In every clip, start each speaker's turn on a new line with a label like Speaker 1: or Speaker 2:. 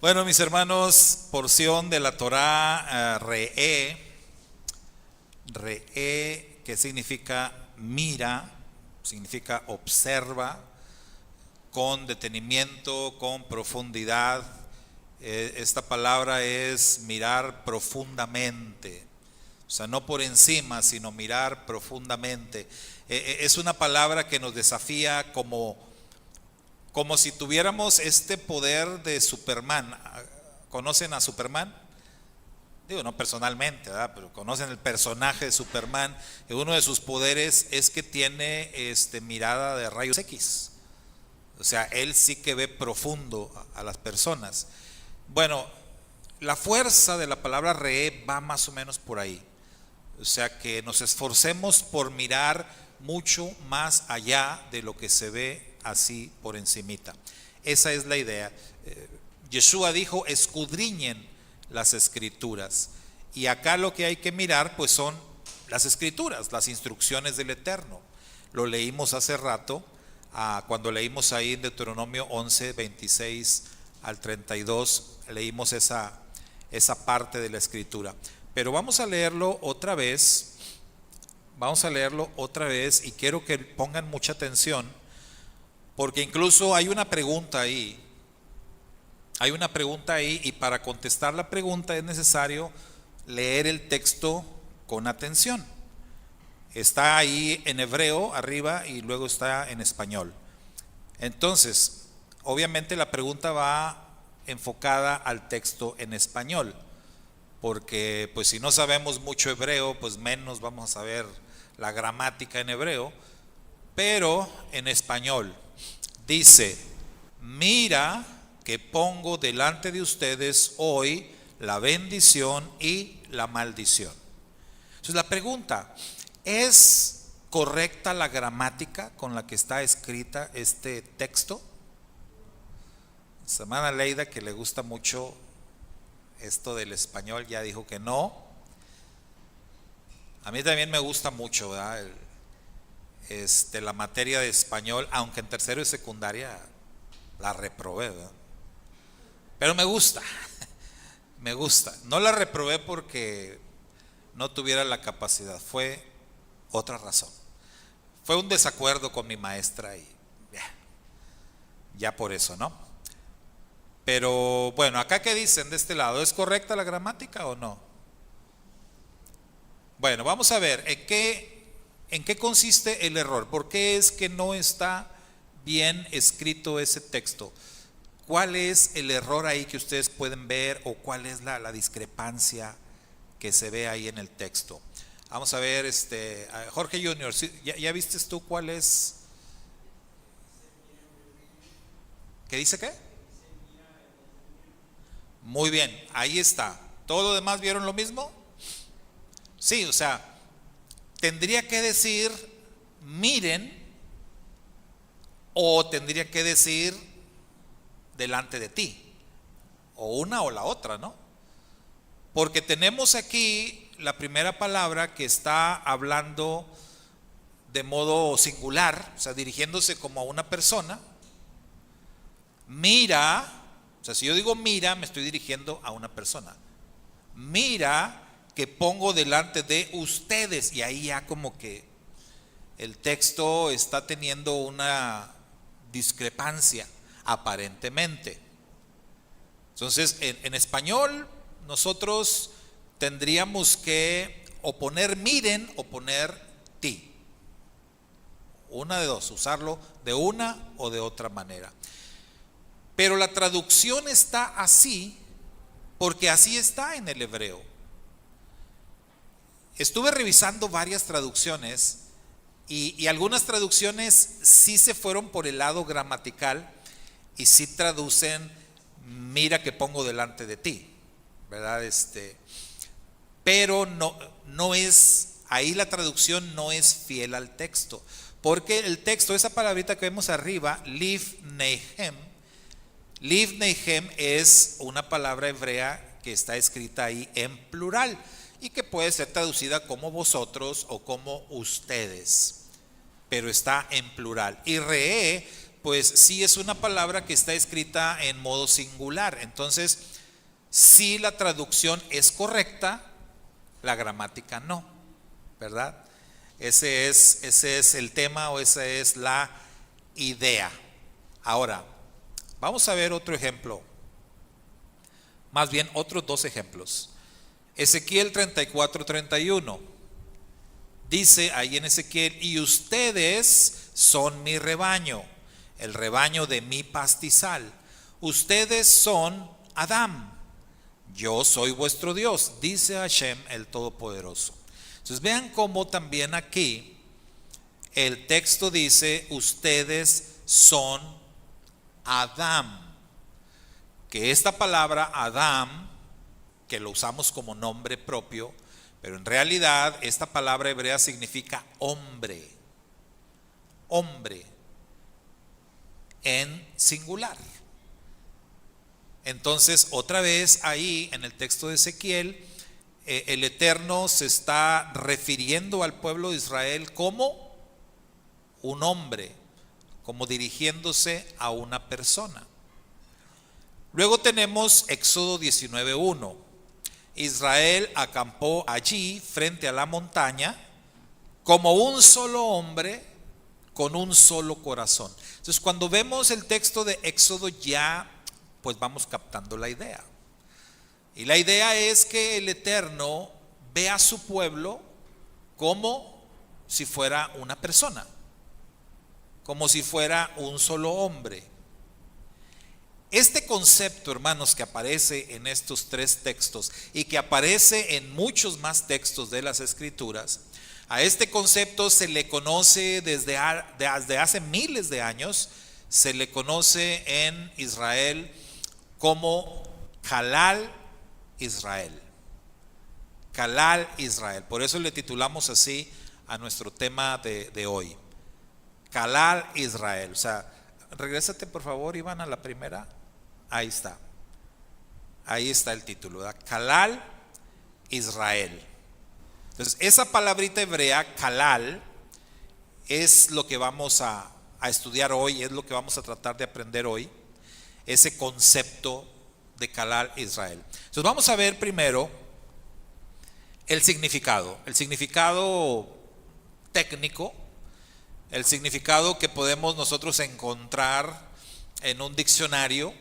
Speaker 1: Bueno, mis hermanos, porción de la Torá, re'é, que significa mira, significa observa, con detenimiento, con profundidad. Esta palabra es mirar profundamente, o sea, no por encima, sino mirar profundamente. Es una palabra que nos desafía como si tuviéramos este poder de Superman. ¿Conocen a Superman? Digo, no personalmente, ¿verdad? Pero conocen el personaje de Superman. Uno de sus poderes es que tiene mirada de rayos X. O sea, él sí que ve profundo a las personas. Bueno, la fuerza de la palabra re'é va más o menos por ahí. O sea, que nos esforcemos por mirar mucho más allá de lo que se ve así por encimita. Esa es la idea. Yeshua dijo: escudriñen las escrituras. Y acá lo que hay que mirar pues son las escrituras, las instrucciones del Eterno. Lo leímos hace rato, cuando leímos ahí en Deuteronomio 11, 26 al 32, leímos esa parte de la escritura. Pero vamos a leerlo otra vez. Y quiero que pongan mucha atención, porque incluso hay una pregunta ahí. Y para contestar la pregunta es necesario leer el texto con atención. Está ahí en hebreo arriba y luego está en español. Entonces, obviamente la pregunta va enfocada al texto en español, porque pues si no sabemos mucho hebreo, pues menos vamos a saber la gramática en hebreo. Pero en español dice: mira que pongo delante de ustedes hoy la bendición y la maldición. Entonces la pregunta: ¿es correcta la gramática con la que está escrita este texto? Su hermana Leida, que le gusta mucho esto del español, ya dijo que no. A mí también me gusta mucho, ¿verdad? La materia de español, aunque en tercero y secundaria la reprobé, ¿verdad? Pero me gusta. No la reprobé porque no tuviera la capacidad, fue otra razón. Fue un desacuerdo con mi maestra y ya por eso, ¿no? Pero bueno, acá ¿qué dicen de este lado? ¿Es correcta la gramática o no? Bueno, vamos a ver en qué consiste el error. ¿Por qué es que no está bien escrito ese texto? ¿Cuál es el error ahí que ustedes pueden ver, o cuál es la discrepancia que se ve ahí en el texto? Vamos a ver, Jorge Junior, ¿ya viste tú cuál es? ¿Qué dice qué? Muy bien, ahí está. ¿Todo lo demás vieron lo mismo? Sí, o sea, tendría que decir miren, o tendría que decir delante de ti, o una o la otra, ¿no? Porque tenemos aquí la primera palabra que está hablando de modo singular, o sea, dirigiéndose como a una persona. Mira, o sea, si yo digo mira, me estoy dirigiendo a una persona. Mira que pongo delante de ustedes, y ahí ya como que el texto está teniendo una discrepancia, aparentemente. Entonces, en español nosotros tendríamos que o poner miren o poner ti. Una de dos, usarlo de una o de otra manera. Pero la traducción está así porque así está en el hebreo. Estuve revisando varias traducciones y algunas traducciones sí se fueron por el lado gramatical y sí traducen mira que pongo delante de ti, ¿verdad? Pero no es, ahí la traducción no es fiel al texto, porque el texto, esa palabrita que vemos arriba, livneihem, es una palabra hebrea que está escrita ahí en plural y que puede ser traducida como vosotros o como ustedes, pero está en plural. Y re'é pues sí es una palabra que está escrita en modo singular. Entonces, si la traducción es correcta, la gramática no, ¿verdad? Ese es el tema, o esa es la idea. Ahora, vamos a ver otro ejemplo, más bien otros dos ejemplos. Ezequiel 34:31 dice ahí en Ezequiel: y ustedes son mi rebaño, el rebaño de mi pastizal. Ustedes son Adam, yo soy vuestro Dios, dice Hashem el Todopoderoso. Entonces vean cómo también aquí el texto dice: ustedes son Adam, que esta palabra Adam, que lo usamos como nombre propio, pero en realidad esta palabra hebrea significa hombre, hombre en singular. Entonces, otra vez ahí en el texto de Ezequiel, el Eterno se está refiriendo al pueblo de Israel como un hombre, como dirigiéndose a una persona. Luego tenemos Éxodo 19:1. Israel acampó allí frente a la montaña como un solo hombre, con un solo corazón. Entonces, cuando vemos el texto de Éxodo, ya pues vamos captando la idea. Y la idea es que el Eterno ve a su pueblo como si fuera una persona, como si fuera un solo hombre. Este concepto, hermanos, que aparece en estos tres textos y que aparece en muchos más textos de las Escrituras, a este concepto se le conoce desde hace miles de años, se le conoce en Israel como Halal Israel. Halal Israel. Por eso le titulamos así a nuestro tema de hoy. Halal Israel. O sea, regrésate por favor, Iván, a la primera. Ahí está. Ahí está el título, ¿verdad? Halal Israel. Entonces, esa palabrita hebrea, halal, es lo que vamos a estudiar hoy, es lo que vamos a tratar de aprender hoy, ese concepto de halal Israel. Entonces, vamos a ver primero el significado técnico, el significado que podemos nosotros encontrar en un diccionario,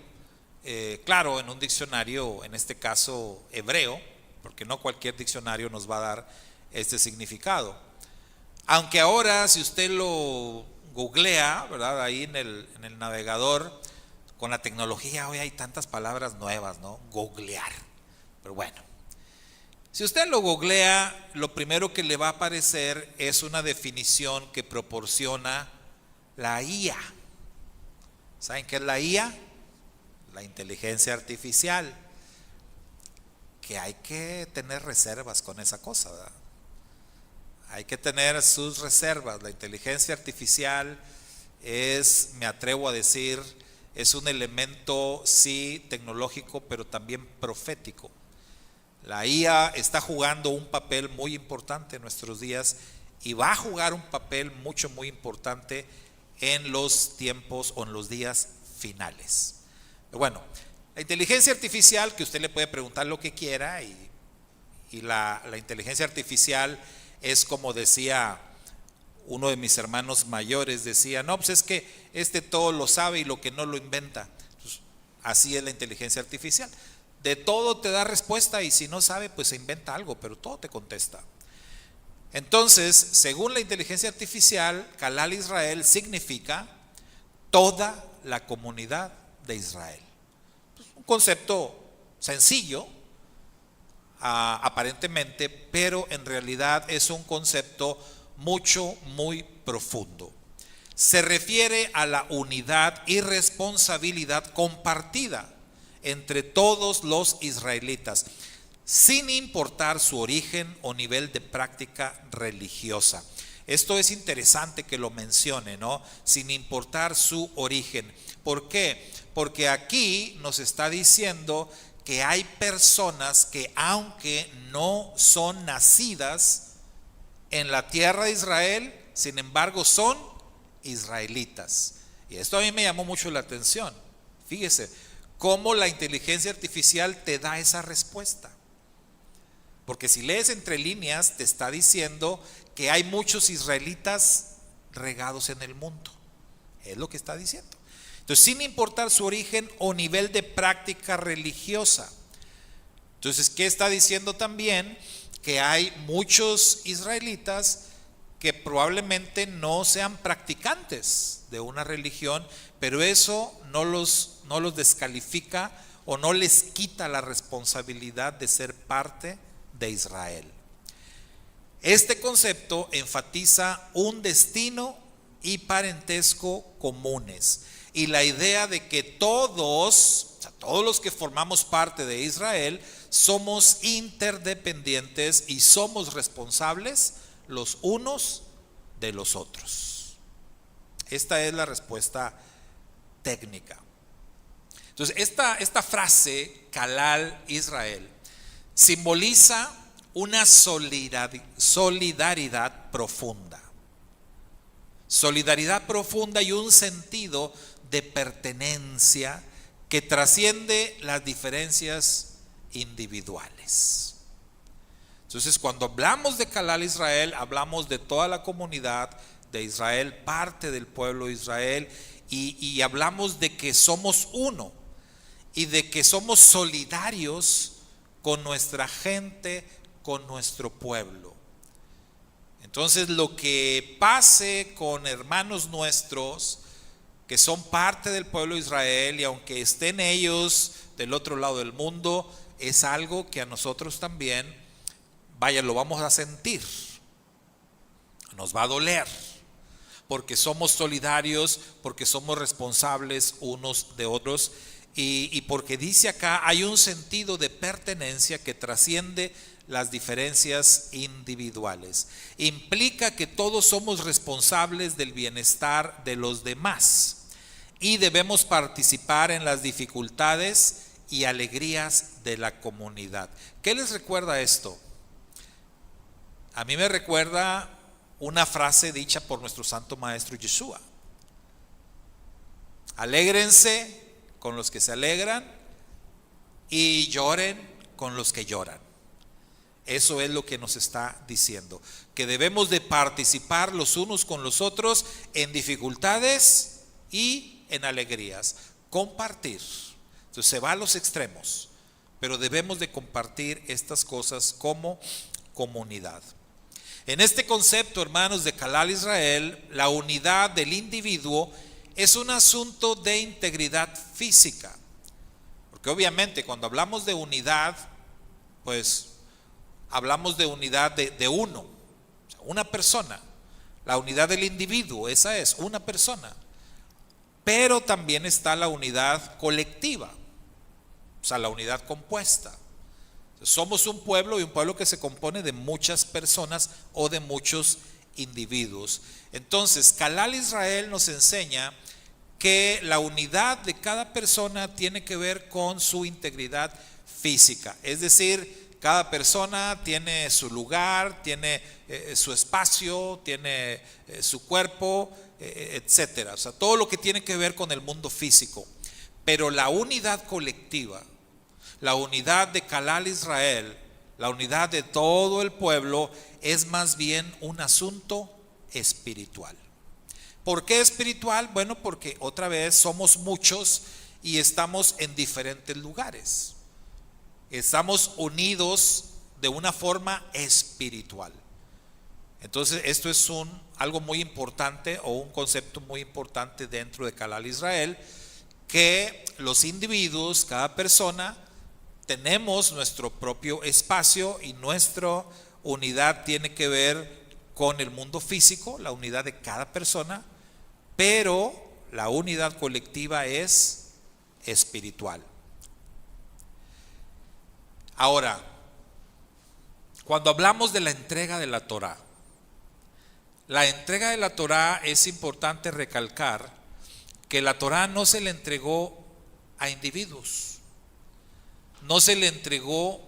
Speaker 1: claro, en un diccionario, en este caso hebreo, porque no cualquier diccionario nos va a dar este significado. Aunque ahora, si usted lo googlea, ¿verdad? Ahí en el navegador, con la tecnología hoy hay tantas palabras nuevas, ¿no? Googlear. Pero bueno, si usted lo googlea, lo primero que le va a aparecer es una definición que proporciona la IA. ¿Saben qué es la IA? La inteligencia artificial. Que hay que tener reservas con esa cosa, ¿verdad? Hay que tener sus reservas. La inteligencia artificial es, me atrevo a decir, es un elemento, sí, tecnológico, pero también profético. La IA está jugando un papel muy importante en nuestros días y va a jugar un papel muy importante en los tiempos o en los días finales. Pero bueno, la inteligencia artificial, que usted le puede preguntar lo que quiera, y la inteligencia artificial es como decía uno de mis hermanos mayores, decía, no, pues es que todo lo sabe y lo que no lo inventa. Pues, así es la inteligencia artificial. De todo te da respuesta y si no sabe, pues se inventa algo, pero todo te contesta. Entonces, según la inteligencia artificial, Halal Israel significa toda la comunidad de Israel. Un concepto sencillo, aparentemente, pero en realidad es un concepto muy profundo. Se refiere a la unidad y responsabilidad compartida entre todos los israelitas, sin importar su origen o nivel de práctica religiosa. Esto es interesante que lo mencione, ¿no? Sin importar su origen. ¿Por qué? Porque aquí nos está diciendo que hay personas que, aunque no son nacidas en la tierra de Israel, sin embargo son israelitas. Y esto a mí me llamó mucho la atención. Fíjese cómo la inteligencia artificial te da esa respuesta. Porque si lees entre líneas, te está diciendo que hay muchos israelitas regados en el mundo. Es lo que está diciendo. Entonces, sin importar su origen o nivel de práctica religiosa. Entonces, ¿qué está diciendo también? Que hay muchos israelitas que probablemente no sean practicantes de una religión, pero eso no los descalifica o no les quita la responsabilidad de ser parte de Israel. Este concepto enfatiza un destino y parentesco comunes, y la idea de que todos los que formamos parte de Israel somos interdependientes y somos responsables los unos de los otros. Esta es la respuesta técnica. Entonces, esta frase, Kalal Israel, simboliza una solidaridad profunda. Solidaridad profunda y un sentido de pertenencia que trasciende las diferencias individuales. Entonces, cuando hablamos de Kalal Israel, hablamos de toda la comunidad de Israel, parte del pueblo de Israel, y hablamos de que somos uno y de que somos solidarios con nuestra gente, con nuestro pueblo. Entonces, lo que pase con hermanos nuestros que son parte del pueblo de Israel, y aunque estén ellos del otro lado del mundo, es algo que a nosotros también, lo vamos a sentir, nos va a doler, porque somos solidarios, porque somos responsables unos de otros, y porque dice acá, hay un sentido de pertenencia que trasciende las diferencias individuales. Implica que todos somos responsables del bienestar de los demás y debemos participar en las dificultades y alegrías de la comunidad. ¿Qué les recuerda esto? A mí me recuerda una frase dicha por nuestro santo maestro Yeshua: alégrense con los que se alegran y lloren con los que lloran. Eso es lo que nos está diciendo, que debemos de participar los unos con los otros en dificultades y en alegrías, compartir. Entonces se va a los extremos, pero debemos de compartir estas cosas como comunidad. En este concepto, hermanos, de Kalal Israel, la unidad del individuo es un asunto de integridad física, porque obviamente cuando hablamos de unidad, pues hablamos de unidad de uno, o sea, una persona. La unidad del individuo, esa es una persona. Pero también está la unidad colectiva, o sea, la unidad compuesta. Somos un pueblo, y un pueblo que se compone de muchas personas o de muchos individuos. Entonces, Kalal Israel nos enseña que la unidad de cada persona tiene que ver con su integridad física, es decir, cada persona tiene su lugar, tiene su espacio, tiene su cuerpo, etcétera. O sea, todo lo que tiene que ver con el mundo físico. Pero la unidad colectiva, la unidad de Kalal Israel, la unidad de todo el pueblo, es más bien un asunto espiritual. ¿Por qué espiritual? Bueno, porque otra vez somos muchos y estamos en diferentes lugares. Estamos unidos de una forma espiritual. Entonces, esto es algo muy importante, o un concepto muy importante dentro de Kalal Israel, que los individuos, cada persona, tenemos nuestro propio espacio, y nuestra unidad tiene que ver con el mundo físico, la unidad de cada persona, pero la unidad colectiva es espiritual. Ahora, cuando hablamos de la entrega de la Torá, es importante recalcar que la Torá no se le entregó a individuos, no se le entregó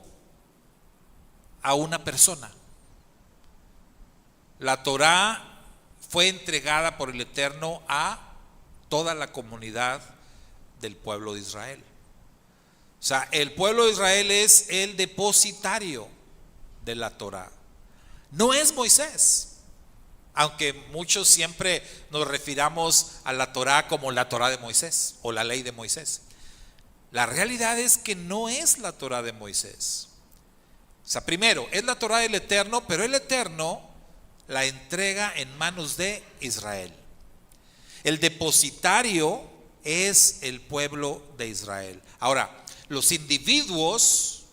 Speaker 1: a una persona. La Torá fue entregada por el Eterno a toda la comunidad del pueblo de Israel. O sea, el pueblo de Israel es el depositario de la Torá. No es Moisés, aunque muchos siempre nos refiramos a la Torá como la Torá de Moisés o la ley de Moisés. La realidad es que no es la Torá de Moisés. O sea, primero, es la Torá del Eterno, pero el Eterno la entrega en manos de Israel. El depositario es el pueblo de Israel. Ahora, los individuos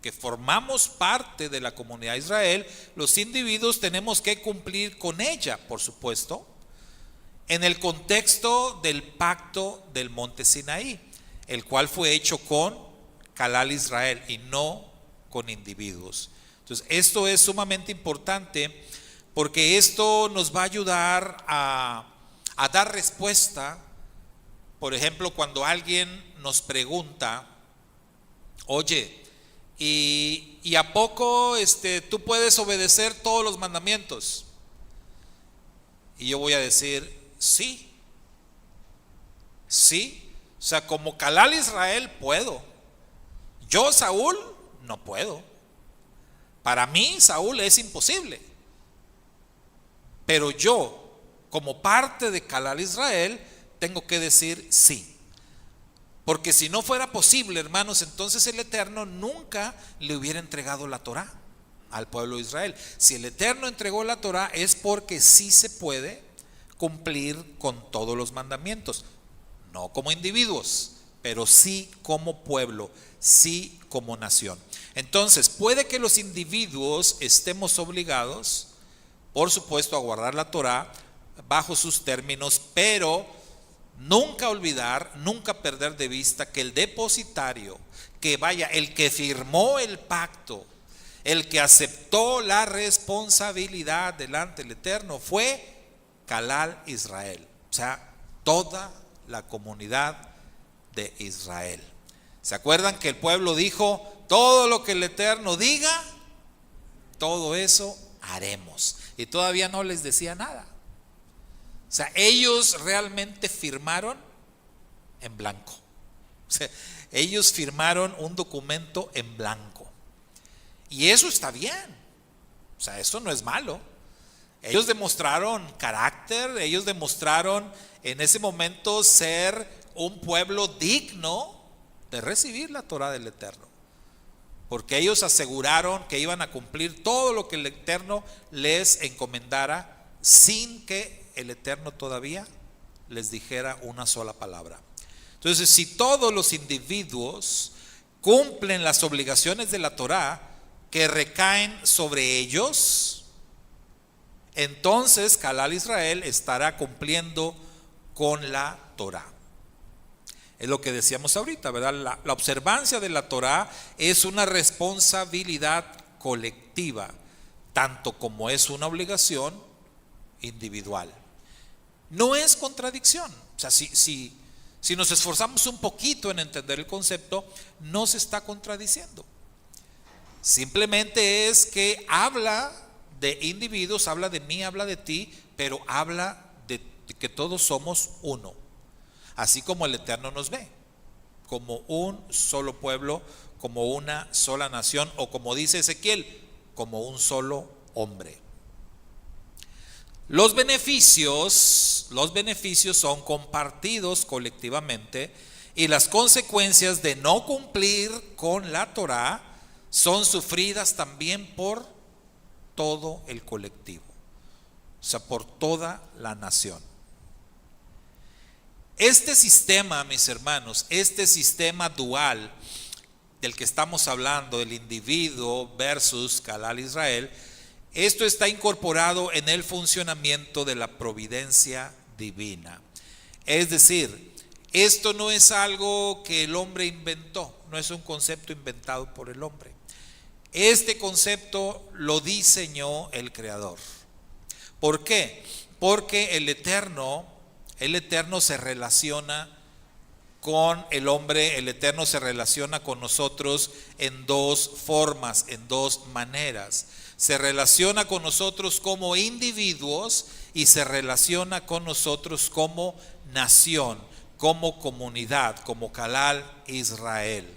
Speaker 1: que formamos parte de la comunidad de Israel, los individuos tenemos que cumplir con ella, por supuesto, en el contexto del pacto del monte Sinaí, el cual fue hecho con Calal Israel y no con individuos. Entonces, esto es sumamente importante porque esto nos va a ayudar a dar respuesta. Por ejemplo, cuando alguien nos pregunta, oye, ¿y a poco tú puedes obedecer todos los mandamientos? Y yo voy a decir, sí. O sea, como Calal Israel puedo. Yo, Saúl, no puedo. Para mí, Saúl es imposible. Pero yo, como parte de Calal Israel, tengo que decir sí. Porque si no fuera posible, hermanos, entonces el Eterno nunca le hubiera entregado la Torá al pueblo de Israel. Si el Eterno entregó la Torá es porque sí se puede cumplir con todos los mandamientos. No como individuos, pero sí como pueblo, sí como nación. Entonces, puede que los individuos estemos obligados, por supuesto, a guardar la Torá bajo sus términos, pero nunca olvidar, nunca perder de vista que el depositario, el que firmó el pacto, el que aceptó la responsabilidad delante del Eterno fue Calal Israel, o sea, toda la comunidad de Israel. ¿Se acuerdan que el pueblo dijo, todo lo que el Eterno diga, todo eso haremos? Y todavía no les decía nada. O sea, ellos realmente firmaron en blanco. O sea, ellos firmaron un documento en blanco. Y eso está bien. O sea, eso no es malo. Ellos demostraron carácter, ellos demostraron en ese momento ser un pueblo digno de recibir la Torá del Eterno. Porque ellos aseguraron que iban a cumplir todo lo que el Eterno les encomendara sin que el Eterno todavía les dijera una sola palabra. Entonces, si todos los individuos cumplen las obligaciones de la Torá que recaen sobre ellos, entonces Calal Israel estará cumpliendo con la Torá. Es lo que decíamos ahorita, ¿verdad? La observancia de la Torá es una responsabilidad colectiva, tanto como es una obligación individual. No es contradicción. O sea, si nos esforzamos un poquito en entender el concepto, no se está contradiciendo. Simplemente es que habla de individuos, habla de mí, habla de ti, pero habla de que todos somos uno. Así como el Eterno nos ve, como un solo pueblo, como una sola nación, o como dice Ezequiel, como un solo hombre. Los beneficios son compartidos colectivamente y las consecuencias de no cumplir con la Torá son sufridas también por todo el colectivo, o sea, por toda la nación. Este sistema, mis hermanos, este sistema dual del que estamos hablando, el individuo versus Calal Israel, esto está incorporado en el funcionamiento de la providencia divina. Es decir, esto no es algo que el hombre inventó, no es un concepto inventado por el hombre. Este concepto lo diseñó el Creador. ¿Por qué? Porque el Eterno se relaciona con el hombre, el Eterno se relaciona con nosotros en dos formas, en dos maneras. Se relaciona con nosotros como individuos y se relaciona con nosotros como nación, como comunidad, como Calal Israel.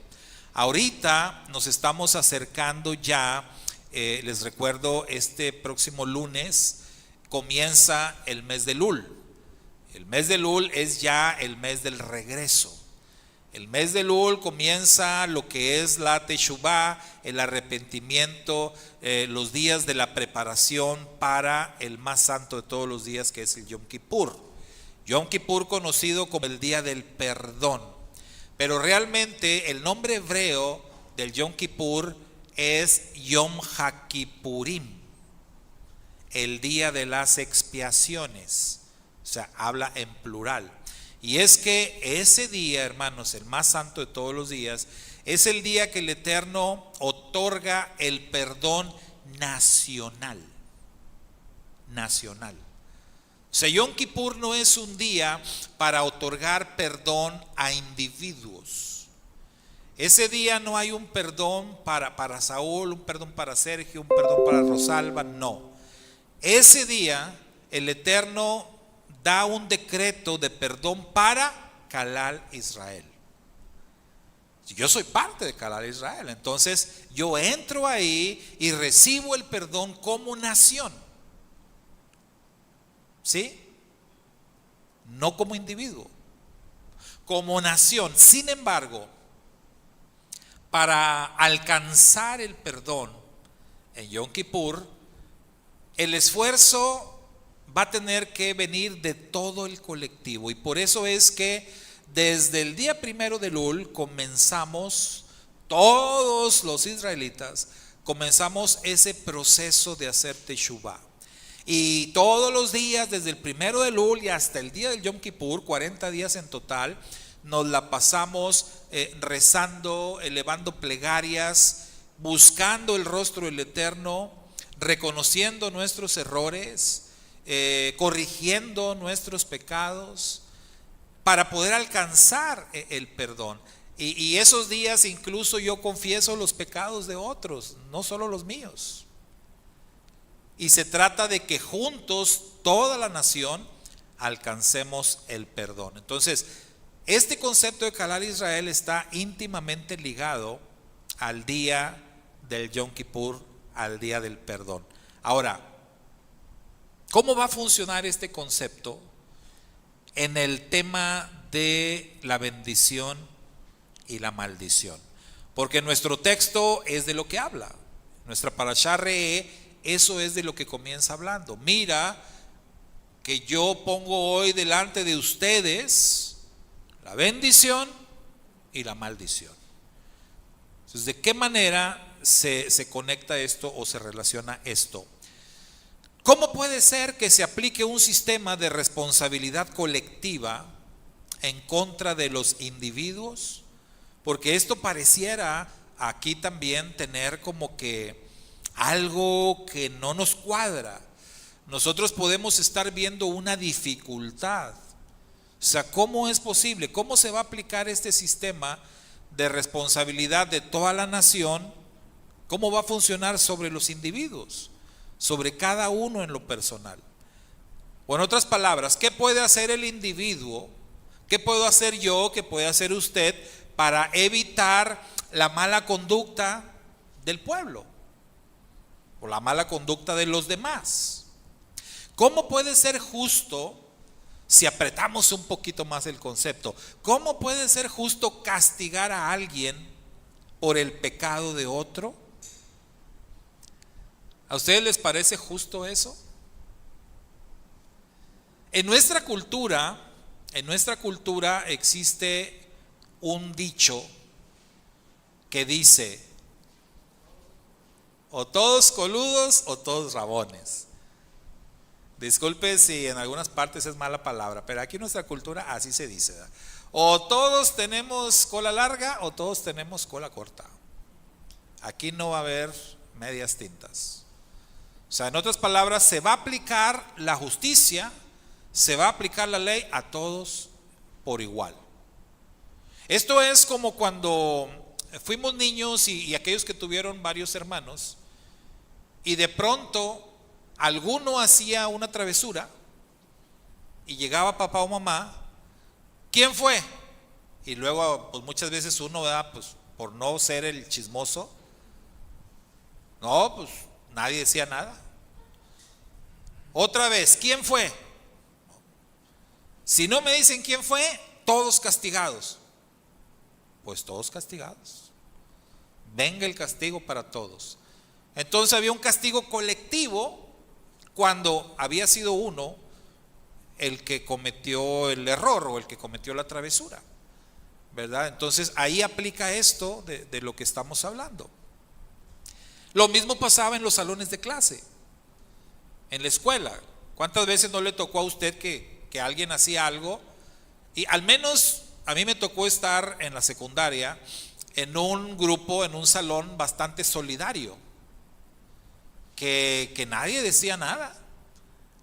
Speaker 1: Ahorita nos estamos acercando ya, les recuerdo, este próximo lunes comienza el mes de Elul. El mes de Elul es ya el mes del regreso. El mes de Elul comienza lo que es la Teshuvá, el arrepentimiento, los días de la preparación para el más santo de todos los días, que es el Yom Kippur. Yom Kippur conocido como el día del perdón. Pero realmente el nombre hebreo del Yom Kippur es Yom HaKippurim, el día de las expiaciones. O sea, habla en plural. Y es que ese día, hermanos, el más santo de todos los días, es el día que el Eterno otorga el perdón nacional. Nacional. O sea, Yom Kippur no es un día para otorgar perdón a individuos. Ese día no hay un perdón para Saúl, un perdón para Sergio, un perdón para Rosalba, no. Ese día el Eterno da un decreto de perdón para Calal Israel. Yo soy parte de Calal Israel, entonces yo entro ahí y recibo el perdón como nación. ¿Sí? No como individuo, como nación. Sin embargo, para alcanzar el perdón en Yom Kippur, el esfuerzo va a tener que venir de todo el colectivo. Y por eso es que desde el día primero de Elul comenzamos, todos los israelitas, comenzamos ese proceso de hacer Teshuvá. Y todos los días, desde el primero de Elul y hasta el día del Yom Kippur, 40 días en total, nos la pasamos rezando, elevando plegarias, buscando el rostro del Eterno, reconociendo nuestros errores, corrigiendo nuestros pecados para poder alcanzar el perdón. Y esos días incluso yo confieso los pecados de otros, no solo los míos. Y se trata de que juntos, toda la nación, alcancemos el perdón. Entonces, este concepto de Calal Israel está íntimamente ligado al día del Yom Kippur, al día del perdón. Ahora, ¿cómo va a funcionar este concepto en el tema de la bendición y la maldición? Porque nuestro texto es de lo que habla. Nuestra parashá Re'eh, eso es de lo que comienza hablando. Mira que yo pongo hoy delante de ustedes la bendición y la maldición. Entonces, ¿de qué manera se conecta esto o se relaciona esto? ¿Cómo puede ser que se aplique un sistema de responsabilidad colectiva en contra de los individuos? Porque esto pareciera aquí también tener como que algo que no nos cuadra. Nosotros podemos estar viendo una dificultad. O sea, ¿cómo es posible? ¿Cómo se va a aplicar este sistema de responsabilidad de toda la nación? ¿Cómo va a funcionar sobre los individuos? Sobre cada uno en lo personal. O en otras palabras, ¿qué puede hacer el individuo? ¿Qué puedo hacer yo? ¿Qué puede hacer usted para evitar la mala conducta del pueblo? O la mala conducta de los demás. ¿Cómo puede ser justo, si apretamos un poquito más el concepto, cómo puede ser justo castigar a alguien por el pecado de otro? ¿A ustedes les parece justo eso? En nuestra cultura existe un dicho que dice: o todos coludos o todos rabones. Disculpe si en algunas partes es mala palabra, pero aquí en nuestra cultura así se dice, ¿verdad? O todos tenemos cola larga o todos tenemos cola corta. Aquí no va a haber medias tintas. O sea, en otras palabras, se va a aplicar la justicia, se va a aplicar la ley a todos por igual. Esto es como cuando fuimos niños y aquellos que tuvieron varios hermanos y de pronto alguno hacía una travesura y llegaba papá o mamá, ¿quién fue? Y luego pues muchas veces uno, ¿verdad? Pues por no ser el chismoso, no, pues nadie decía nada. Otra vez, ¿quién fue? Si no me dicen quién fue, todos castigados. Pues todos castigados. Venga el castigo para todos. Entonces había un castigo colectivo cuando había sido uno el que cometió el error o el que cometió la travesura, ¿verdad? Entonces ahí aplica esto de lo que estamos hablando. Lo mismo pasaba en los salones de clase, en la escuela. ¿Cuántas veces no le tocó a usted que alguien hacía algo? Y al menos a mí me tocó estar en la secundaria en un grupo, en un salón bastante solidario, que nadie decía nada.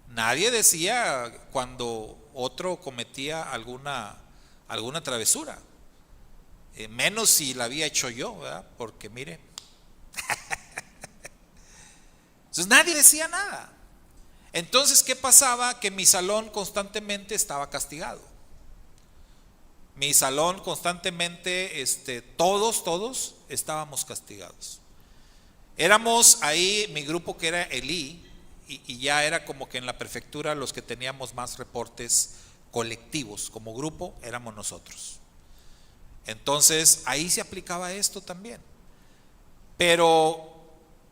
Speaker 1: Nadie decía cuando otro cometía alguna travesura, menos si la había hecho yo, ¿verdad? Porque mire, entonces nadie decía nada. Entonces, ¿qué pasaba? Que mi salón constantemente estaba castigado. Mi salón constantemente, todos estábamos castigados. Éramos ahí, mi grupo que era Elí, y ya era como que en la prefectura los que teníamos más reportes colectivos, como grupo éramos nosotros. Entonces ahí se aplicaba esto también. Pero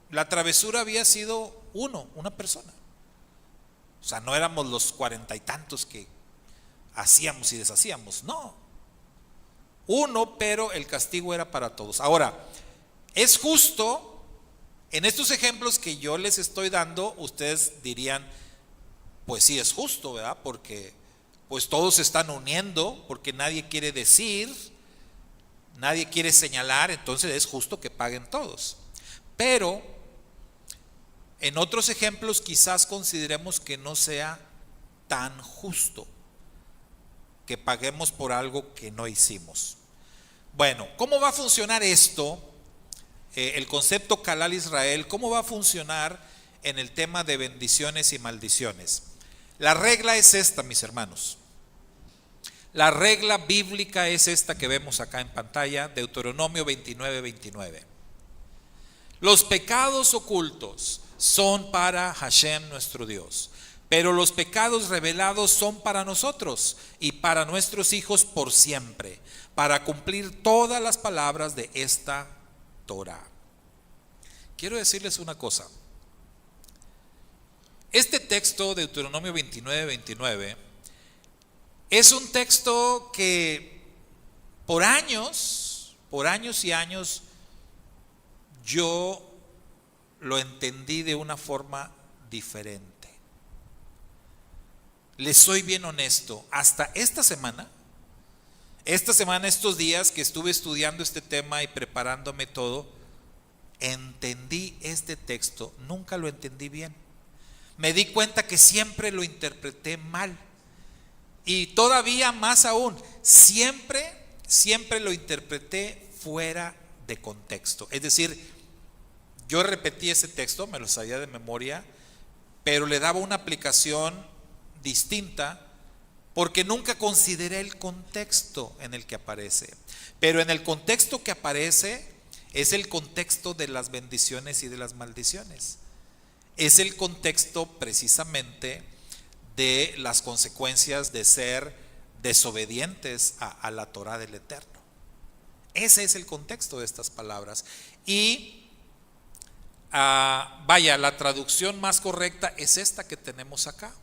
Speaker 1: la travesura había sido una persona. O sea, no éramos los 40 y tantos que hacíamos y deshacíamos, no. Uno, pero el castigo era para todos. Ahora, es justo. En estos ejemplos que yo les estoy dando, ustedes dirían, pues sí es justo, ¿verdad? Porque pues todos se están uniendo, porque nadie quiere decir, nadie quiere señalar, entonces es justo que paguen todos. Pero en otros ejemplos quizás consideremos que no sea tan justo que paguemos por algo que no hicimos. Bueno, ¿cómo va a funcionar esto? El concepto Kalal Israel, ¿cómo va a funcionar en el tema de bendiciones y maldiciones? La regla es esta, mis hermanos. La regla bíblica es esta que vemos acá en pantalla, Deuteronomio 29:29. Los pecados ocultos son para Hashem nuestro Dios, pero los pecados revelados son para nosotros y para nuestros hijos por siempre, para cumplir todas las palabras de esta Torah. Quiero decirles una cosa. Este texto de Deuteronomio 29:29 es un texto que por años y años yo lo entendí de una forma diferente. Les soy bien honesto, hasta esta semana, estos días que estuve estudiando este tema y preparándome todo, entendí este texto, nunca lo entendí bien. Me di cuenta que siempre lo interpreté mal. Y todavía más aún, siempre lo interpreté fuera de contexto. Es decir, yo repetí ese texto, me lo sabía de memoria, pero le daba una aplicación distinta porque nunca consideré el contexto en el que aparece. Pero en el contexto que aparece es el contexto de las bendiciones y de las maldiciones. Es el contexto precisamente de las consecuencias de ser desobedientes a la Torah del Eterno. Ese es el contexto de estas palabras. Y la traducción más correcta es esta que tenemos acá.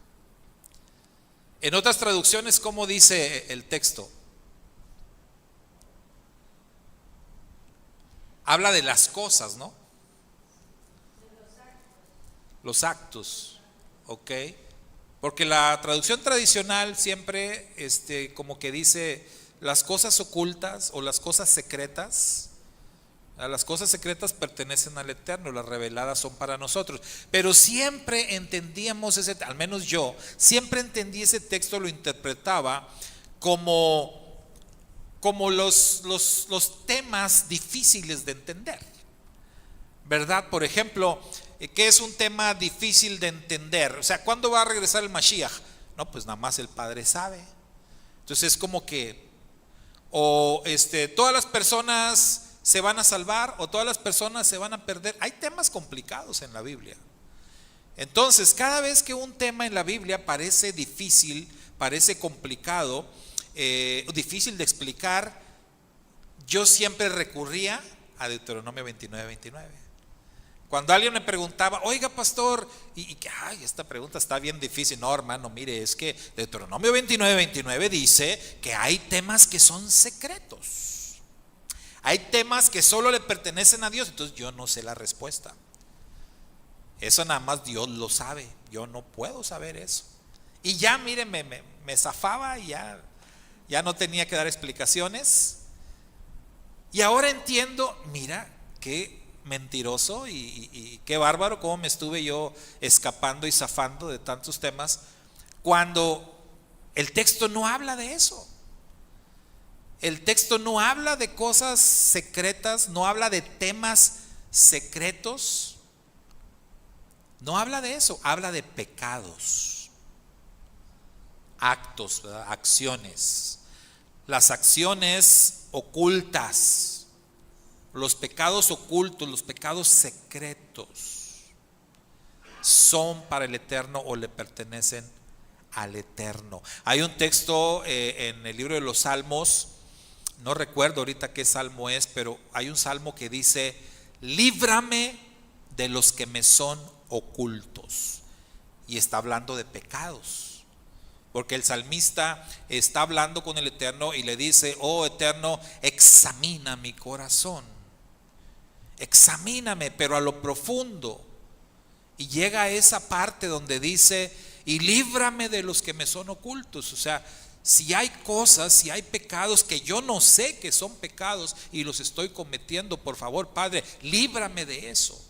Speaker 1: En otras traducciones, ¿cómo dice el texto? Habla de las cosas, ¿no? Los actos, ¿ok? Porque la traducción tradicional siempre como que dice las cosas ocultas o las cosas secretas. Las cosas secretas pertenecen al Eterno, las reveladas son para nosotros. Pero siempre entendíamos al menos yo, siempre entendí ese texto, lo interpretaba como como los temas difíciles de entender, ¿verdad? Por ejemplo, ¿qué es un tema difícil de entender? O sea, ¿cuándo va a regresar el Mashiach? No, pues nada más el Padre sabe. Entonces es como que, todas las personas se van a salvar o todas las personas se van a perder. Hay temas complicados en la Biblia. Entonces, cada vez que un tema en la Biblia parece difícil, parece complicado, difícil de explicar, yo siempre recurría a Deuteronomio 29:29. Cuando alguien me preguntaba, oiga pastor, esta pregunta está bien difícil. No, hermano, mire, es que Deuteronomio 29:29 dice que hay temas que son secretos. Hay temas que solo le pertenecen a Dios. Entonces yo no sé la respuesta. Eso nada más Dios lo sabe. Yo no puedo saber eso. Y ya, mire, me zafaba y ya no tenía que dar explicaciones. Y ahora entiendo, mira, qué mentiroso y qué bárbaro cómo me estuve yo escapando y zafando de tantos temas, cuando el texto no habla de eso. El texto no habla de cosas secretas, no habla de temas secretos, no habla de eso, habla de pecados, actos, ¿verdad? Acciones, las acciones ocultas, los pecados ocultos, los pecados secretos, son para el Eterno o le pertenecen al Eterno. Hay un texto en el libro de los Salmos, no recuerdo ahorita qué salmo es, pero hay un salmo que dice: líbrame de los que me son ocultos. Y está hablando de pecados, porque el salmista está hablando con el Eterno y le dice: oh Eterno, examina mi corazón, examíname, pero a lo profundo. Y llega a esa parte donde dice: y líbrame de los que me son ocultos. O sea, si hay cosas, si hay pecados que yo no sé que son pecados y los estoy cometiendo, por favor, Padre, líbrame de eso.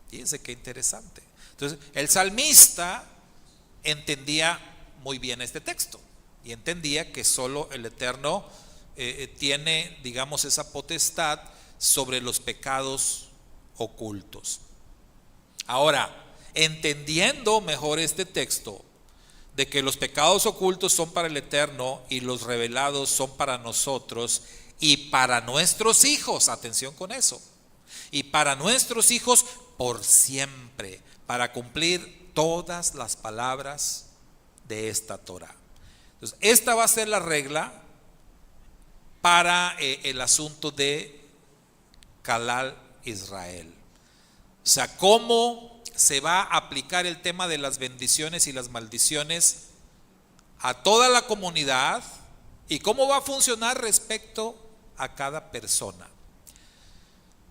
Speaker 1: Fíjense qué interesante. Entonces, el salmista entendía muy bien este texto y entendía que solo el Eterno tiene, digamos, esa potestad sobre los pecados ocultos. Ahora, entendiendo mejor este texto, de que los pecados ocultos son para el Eterno y los revelados son para nosotros y para nuestros hijos, atención con eso, y para nuestros hijos por siempre, para cumplir todas las palabras de esta Torah. Entonces, esta va a ser la regla para el asunto de Kalal Israel. O sea, cómo se va a aplicar el tema de las bendiciones y las maldiciones a toda la comunidad y cómo va a funcionar respecto a cada persona.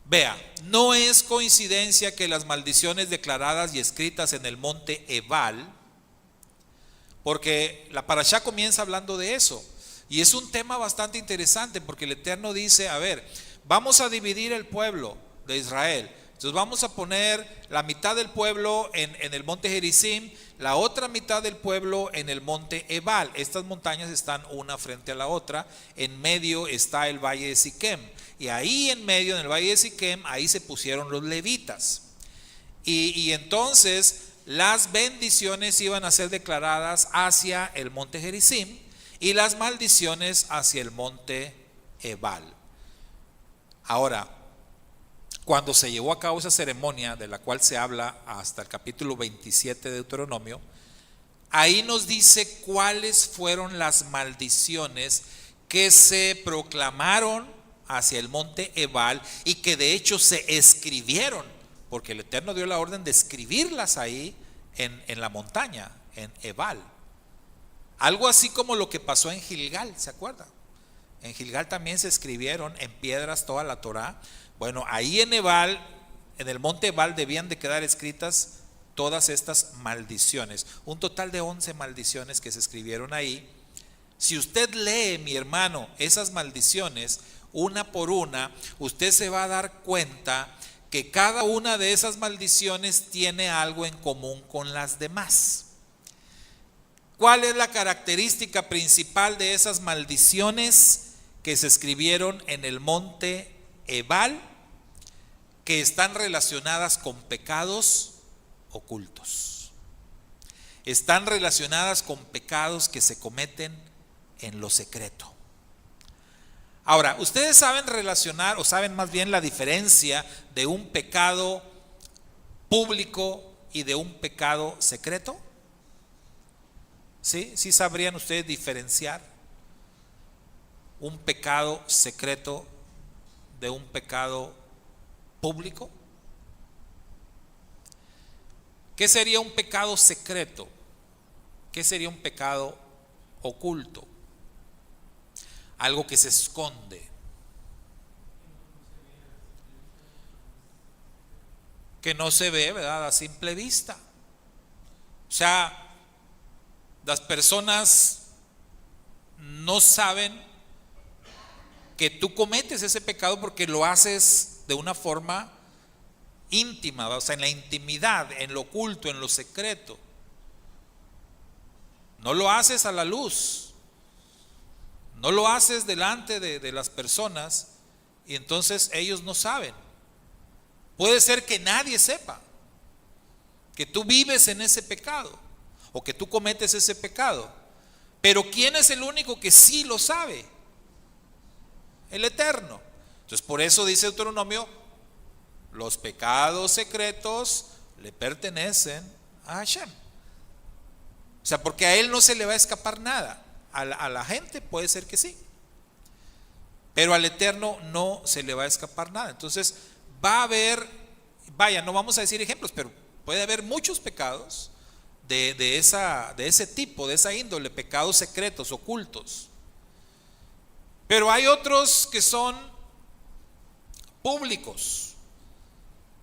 Speaker 1: Vea, no es coincidencia que las maldiciones declaradas y escritas en el monte Ebal, porque la parashá comienza hablando de eso, y es un tema bastante interesante, porque el Eterno dice: a ver, vamos a dividir el pueblo de Israel. Entonces vamos a poner la mitad del pueblo en el monte Gerizim, la otra mitad del pueblo en el monte Ebal. Estas montañas están una frente a la otra, en medio está el valle de Siquem, y ahí en medio, en el valle de Siquem, ahí se pusieron los levitas. Y entonces las bendiciones iban a ser declaradas hacia el monte Gerizim y las maldiciones hacia el monte Ebal. Ahora, cuando se llevó a cabo esa ceremonia, de la cual se habla hasta el capítulo 27 de Deuteronomio, ahí nos dice cuáles fueron las maldiciones que se proclamaron hacia el monte Ebal y que de hecho se escribieron, porque el Eterno dio la orden de escribirlas ahí en la montaña, en Ebal. Algo así como lo que pasó en Gilgal, ¿se acuerdan? En Gilgal también se escribieron en piedras toda la Torah. Bueno, ahí en Ebal, en el monte Ebal, debían de quedar escritas todas estas maldiciones, un total de 11 maldiciones que se escribieron ahí. Si usted lee, mi hermano, esas maldiciones una por una, usted se va a dar cuenta que cada una de esas maldiciones tiene algo en común con las demás. ¿Cuál es la característica principal de esas maldiciones que se escribieron en el monte Ebal, que están relacionadas con pecados ocultos? Están relacionadas con pecados que se cometen en lo secreto. Ahora, ¿ustedes saben relacionar, o saben más bien la diferencia de un pecado público y de un pecado secreto? ¿Sí? ¿Sí sabrían ustedes diferenciar un pecado secreto de un pecado público? ¿Qué sería un pecado secreto? ¿Qué sería un pecado oculto? Algo que se esconde, que no se ve, ¿verdad?, a simple vista. O sea, las personas no saben que tú cometes ese pecado porque lo haces de una forma íntima, o sea, en la intimidad, en lo oculto, en lo secreto. No lo haces a la luz, no lo haces delante de las personas, y entonces ellos no saben. Puede ser que nadie sepa que tú vives en ese pecado o que tú cometes ese pecado, pero ¿quién es el único que sí lo sabe? El Eterno. Entonces, por eso dice Deuteronomio: los pecados secretos le pertenecen a Hashem. O sea, porque a él no se le va a escapar nada. A la gente puede ser que sí, pero al Eterno no se le va a escapar nada. Entonces va a haber, vaya, no vamos a decir ejemplos, pero puede haber muchos pecados de ese tipo, de esa índole, pecados secretos, ocultos. Pero hay otros que son públicos,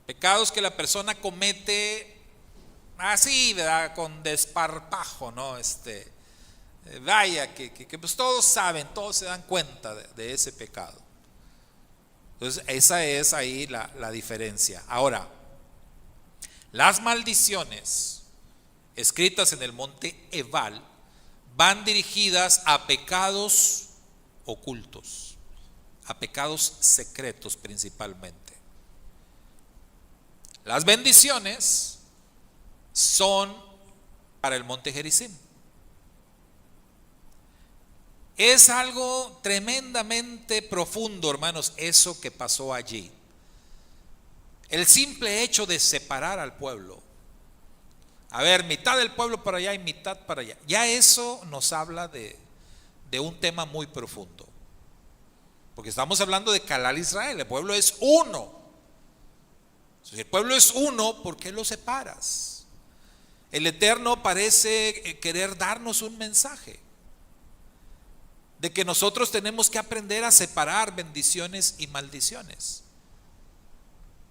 Speaker 1: pecados que la persona comete así, ¿verdad?, con desparpajo, ¿no? Vaya, que pues todos saben, todos se dan cuenta de ese pecado. Entonces esa es ahí la diferencia. Ahora, las maldiciones escritas en el monte Ebal van dirigidas a pecados ocultos, a pecados secretos principalmente. Las bendiciones son para el monte Gerizim. Es algo tremendamente profundo, hermanos, eso que pasó allí. El simple hecho de separar al pueblo. A ver, mitad del pueblo para allá y mitad para allá. Ya eso nos habla de un tema muy profundo. Porque estamos hablando de Calal Israel, el pueblo es uno. Si el pueblo es uno, ¿por qué lo separas? El Eterno parece querer darnos un mensaje de que nosotros tenemos que aprender a separar bendiciones y maldiciones,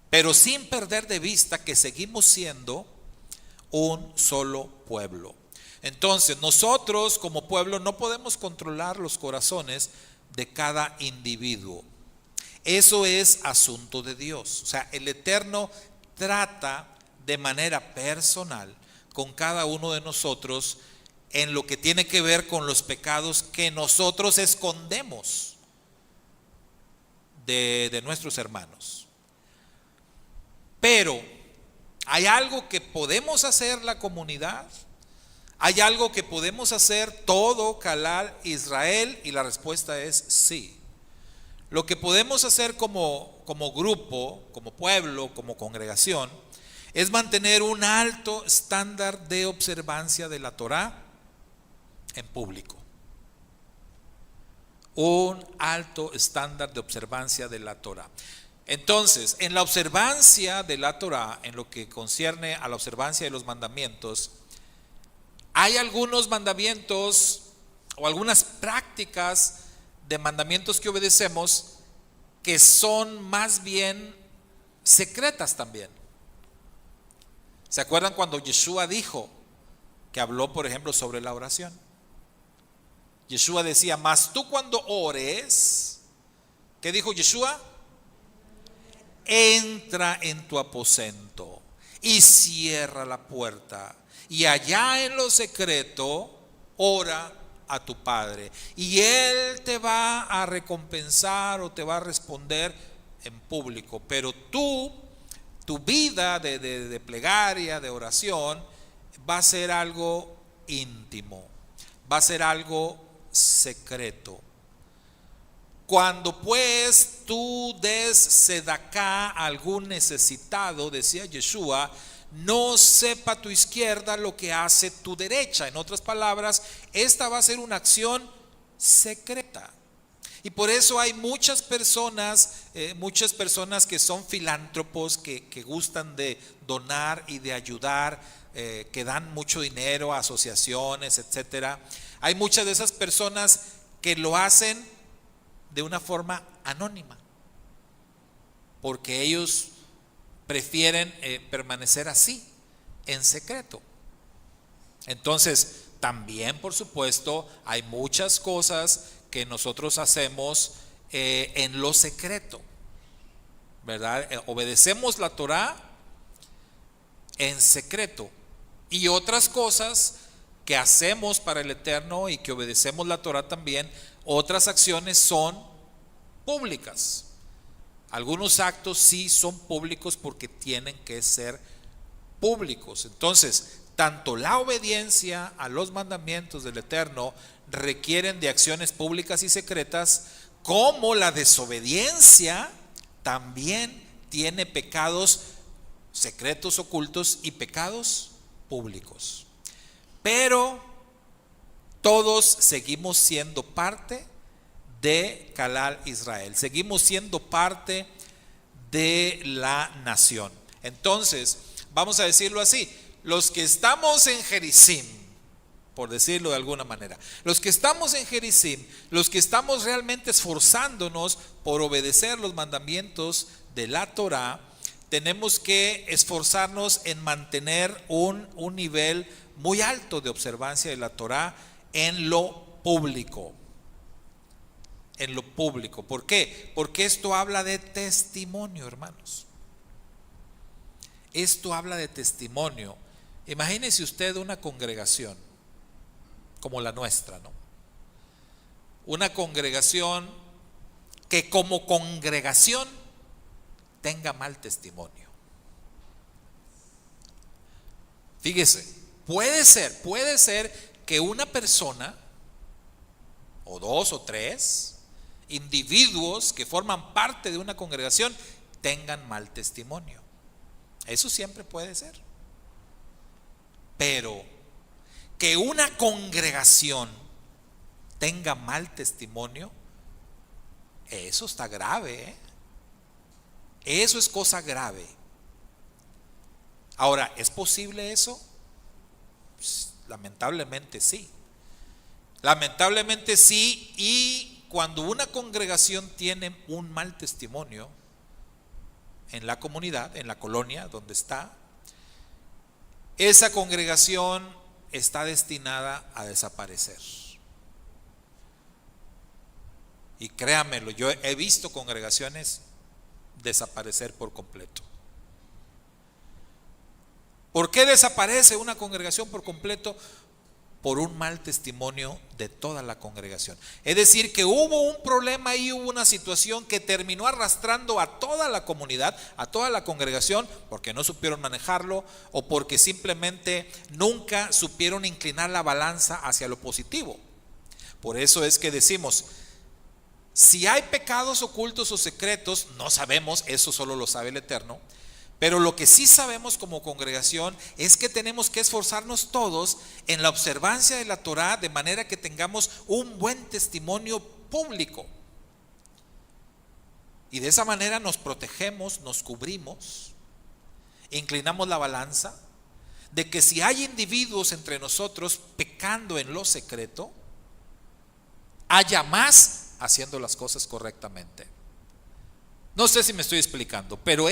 Speaker 1: pero sin perder de vista que seguimos siendo un solo pueblo. Entonces nosotros como pueblo no podemos controlar los corazones de cada individuo. Eso es asunto de Dios. O sea, el Eterno trata de manera personal con cada uno de nosotros en lo que tiene que ver con los pecados que nosotros escondemos de nuestros hermanos. Pero ¿hay algo que podemos hacer la comunidad? ¿Hay algo que podemos hacer todo Calal Israel? Y la respuesta es sí. Lo que podemos hacer como grupo, como pueblo, como congregación, es mantener un alto estándar de observancia de la Torá en público. Un alto estándar de observancia de la Torá. Entonces, en la observancia de la Torá, en lo que concierne a la observancia de los mandamientos, hay algunos mandamientos o algunas prácticas de mandamientos que obedecemos que son más bien secretas también. ¿Se acuerdan cuando Yeshua dijo, que habló por ejemplo sobre la oración? Yeshua decía: mas tú cuando ores, ¿qué dijo Yeshua? Entra en tu aposento y cierra la puerta, y allá en lo secreto ora a tu Padre y Él te va a recompensar o te va a responder en público. Pero tu vida de plegaria, de oración, va a ser algo íntimo, va a ser algo secreto. Cuando pues tú des sedacá a algún necesitado, decía Yeshua, no sepa tu izquierda lo que hace tu derecha. En otras palabras, esta va a ser una acción secreta. Y por eso hay muchas personas que son filántropos, que gustan de donar y de ayudar, que dan mucho dinero a asociaciones, etcétera. Hay muchas de esas personas que lo hacen de una forma anónima, porque ellos prefieren permanecer así, en secreto. Entonces, también, por supuesto, hay muchas cosas que nosotros hacemos en lo secreto, ¿verdad? Obedecemos la Torá en secreto, y otras cosas que hacemos para el Eterno y que obedecemos la Torá también, otras acciones son públicas. Algunos actos sí son públicos porque tienen que ser públicos. Entonces, tanto la obediencia a los mandamientos del Eterno requieren de acciones públicas y secretas, como la desobediencia también tiene pecados secretos, ocultos, y pecados públicos. Pero todos seguimos siendo parte de Calal Israel, seguimos siendo parte de la nación. Entonces, vamos a decirlo así: los que estamos en Gerizim, por decirlo de alguna manera, los que estamos en Gerizim, los que estamos realmente esforzándonos por obedecer los mandamientos de la Torá, tenemos que esforzarnos en mantener un nivel muy alto de observancia de la Torá en lo público. En lo público. ¿Por qué? Porque esto habla de testimonio, hermanos. Esto habla de testimonio. Imagínese usted una congregación como la nuestra, ¿no? Una congregación que como congregación tenga mal testimonio. Fíjese, puede ser que una persona, o dos o tres individuos que forman parte de una congregación tengan mal testimonio. Eso siempre puede ser. Pero que una congregación tenga mal testimonio, eso está grave, ¿eh? Eso es cosa grave. Ahora, ¿es posible eso? Pues, lamentablemente sí. Lamentablemente sí. Y cuando una congregación tiene un mal testimonio en la comunidad, en la colonia donde está, esa congregación está destinada a desaparecer. Y créanmelo, yo he visto congregaciones desaparecer por completo. ¿Por qué desaparece una congregación por completo? Por un mal testimonio de toda la congregación. Es decir, que hubo un problema y hubo una situación que terminó arrastrando a toda la comunidad, a toda la congregación, porque no supieron manejarlo o porque simplemente nunca supieron inclinar la balanza hacia lo positivo. Por eso es que decimos, si hay pecados ocultos o secretos, no sabemos, eso solo lo sabe el Eterno. Pero lo que sí sabemos como congregación es que tenemos que esforzarnos todos en la observancia de la Torá, de manera que tengamos un buen testimonio público. Y de esa manera nos protegemos, nos cubrimos, inclinamos la balanza de que si hay individuos entre nosotros pecando en lo secreto, haya más haciendo las cosas correctamente. No sé si me estoy explicando, pero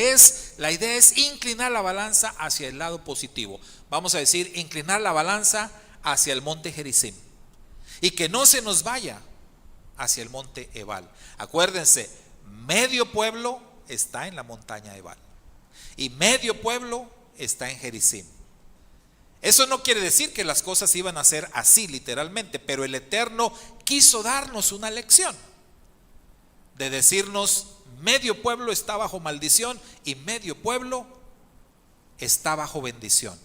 Speaker 1: la idea es inclinar la balanza hacia el lado positivo. Vamos a decir, inclinar la balanza hacia el monte Gerizim, y que no se nos vaya hacia el monte Ebal. Acuérdense, medio pueblo está en la montaña Ebal y medio pueblo está en Gerizim. Eso no quiere decir que las cosas iban a ser así literalmente, pero el Eterno quiso darnos una lección de decirnos: medio pueblo está bajo maldición y medio pueblo está bajo bendición.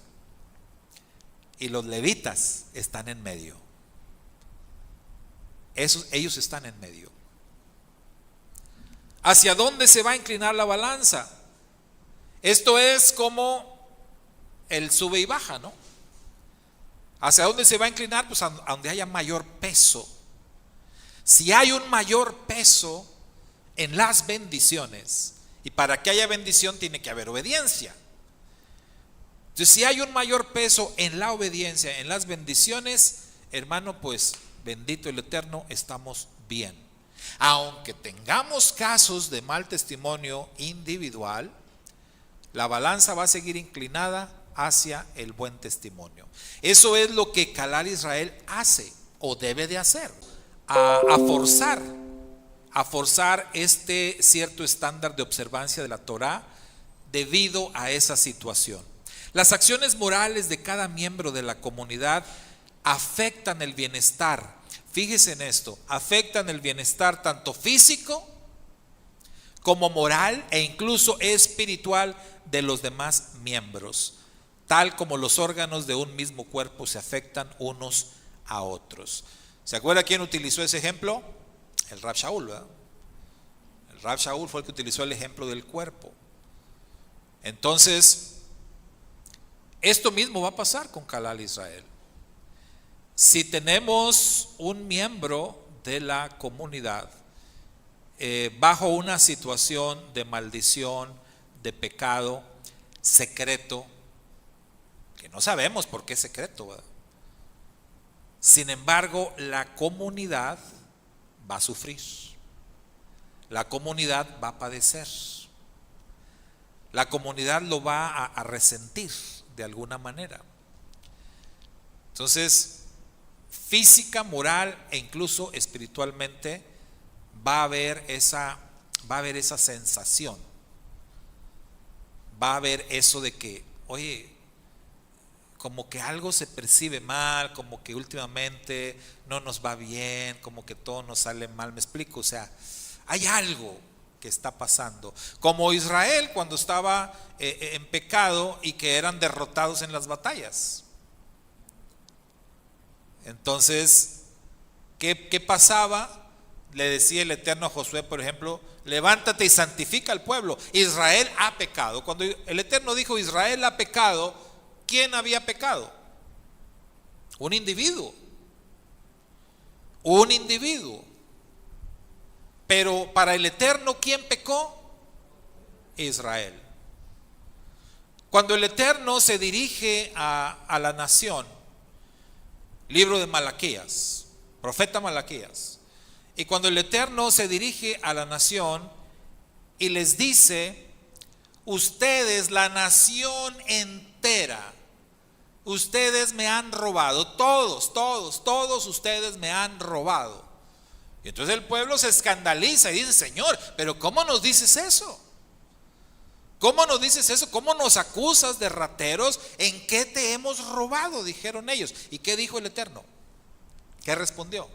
Speaker 1: Y los levitas están en medio. Ellos están en medio. ¿Hacia dónde se va a inclinar la balanza? Esto es como el sube y baja, ¿no? ¿Hacia dónde se va a inclinar? Pues a donde haya mayor peso. Si hay un mayor peso en las bendiciones, y para que haya bendición tiene que haber obediencia. Entonces, si hay un mayor peso en la obediencia, en las bendiciones, hermano, pues bendito el Eterno, estamos bien. Aunque tengamos casos de mal testimonio individual, la balanza va a seguir inclinada hacia el buen testimonio. Eso es lo que Calal Israel hace o debe de hacer, a forzar este cierto estándar de observancia de la Torá debido a esa situación. Las acciones morales de cada miembro de la comunidad afectan el bienestar. Fíjese en esto, afectan el bienestar tanto físico como moral e incluso espiritual de los demás miembros, tal como los órganos de un mismo cuerpo se afectan unos a otros. ¿Se acuerda quién utilizó ese ejemplo? El Rab Shaul, ¿verdad? El Rab Shaul fue el que utilizó el ejemplo del cuerpo. Entonces, esto mismo va a pasar con Calal Israel. Si tenemos un miembro de la comunidad bajo una situación de maldición, de pecado secreto, que no sabemos por qué es secreto, ¿verdad? Sin embargo, la comunidad va a sufrir, la comunidad va a padecer, la comunidad lo va a resentir de alguna manera. Entonces, física, moral e incluso espiritualmente va a haber esa sensación, va a haber eso de que, oye, como que algo se percibe mal, como que últimamente no nos va bien, como que todo nos sale mal. Me explico, o sea, hay algo que está pasando, como Israel cuando estaba en pecado y que eran derrotados en las batallas. Entonces, ¿qué pasaba? Le decía el Eterno a Josué, por ejemplo: levántate y santifica al pueblo. Israel ha pecado. Cuando el Eterno dijo Israel ha pecado, ¿quién había pecado? Un individuo. Un individuo. Pero para el Eterno, ¿quién pecó? Israel. Cuando el Eterno se dirige a la nación, libro de Malaquías, profeta Malaquías, y cuando el Eterno se dirige a la nación y les dice: ustedes, la nación entera, ustedes me han robado, todos ustedes me han robado. Y entonces el pueblo se escandaliza y dice: Señor, pero ¿cómo nos dices eso? ¿Cómo nos dices eso? ¿Cómo nos acusas de rateros? ¿En qué te hemos robado?, dijeron ellos. ¿Y qué dijo el Eterno? ¿Qué respondió?